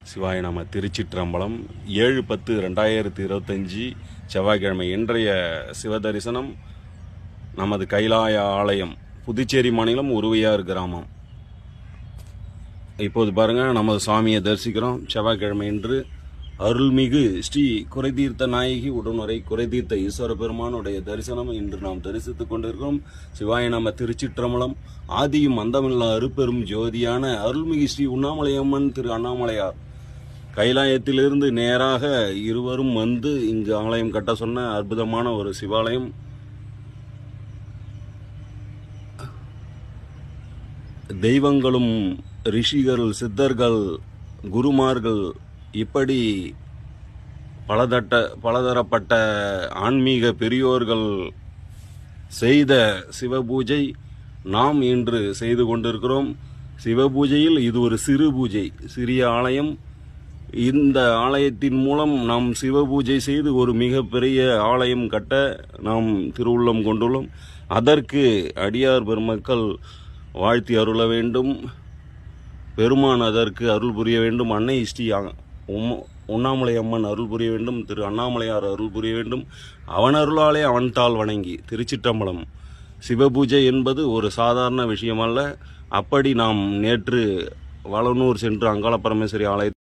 சிவாய நம. திருச்சிற்றம்பலம். 7/10/2025 செவ்வாய்க்கிழமை. இன்றைய சிவதரிசனம் நமது கைலாய ஆலயம், புதுச்சேரி மாநிலம், உருவையார் கிராமம். இப்போது பாருங்க, நமது சுவாமியை தரிசிக்கிறோம். செவ்வாய்க்கிழமை இன்று அருள்மிகு ஸ்ரீ குறைதீர்த்த நாயகி உடனுரை குறைதீர்த்த ஈஸ்வர பெருமானுடைய தரிசனம் இன்று நாம் தரிசித்துக் கொண்டிருக்கிறோம். சிவாய நம. திருச்சிற்றம்பலம். ஆதியும் அந்தமில்லா அருப்பெரும் ஜோதியான அருள்மிகு ஸ்ரீ உண்ணாமலையம்மன் திரு அண்ணாமலையார் கைலாயத்திலிருந்து நேராக இருவரும் வந்து இங்கு ஆலயம் கட்ட சொன்ன அற்புதமான ஒரு சிவாலயம். தெய்வங்களும் ரிஷிகள், சித்தர்கள், குருமார்கள், இப்படி பலதரப்பட்ட ஆன்மீக பெரியோர்கள் செய்த சிவபூஜை நாம் இன்று செய்து கொண்டிருக்கிறோம். சிவபூஜையில் இது ஒரு சிறு பூஜை, சிறிய ஆலயம். இந்த ஆலயத்தின் மூலம் நாம் சிவபூஜை செய்து ஒரு மிகப்பெரிய ஆலயம் கட்ட நாம் திருவுள்ளம் கொண்டுள்ளோம். அதற்கு அடியார் பெருமக்கள் வாழ்த்தி அருள வேண்டும். பெருமான் அதற்கு அருள் புரிய வேண்டும். அன்னை ஸ்ரீ உண்ணாமலை அம்மன் அருள் புரிய வேண்டும். திரு அண்ணாமலையார் அருள் புரிய வேண்டும். அவன் அருளாலே அவன் தாள் வணங்கி. திருச்சிற்றம்பலம். சிவபூஜை என்பது ஒரு சாதாரண விஷயம் அல்ல. அப்படி நாம் நேற்று வளனூர் சென்று அங்காள பரமேஸ்வரி ஆலயத்தில்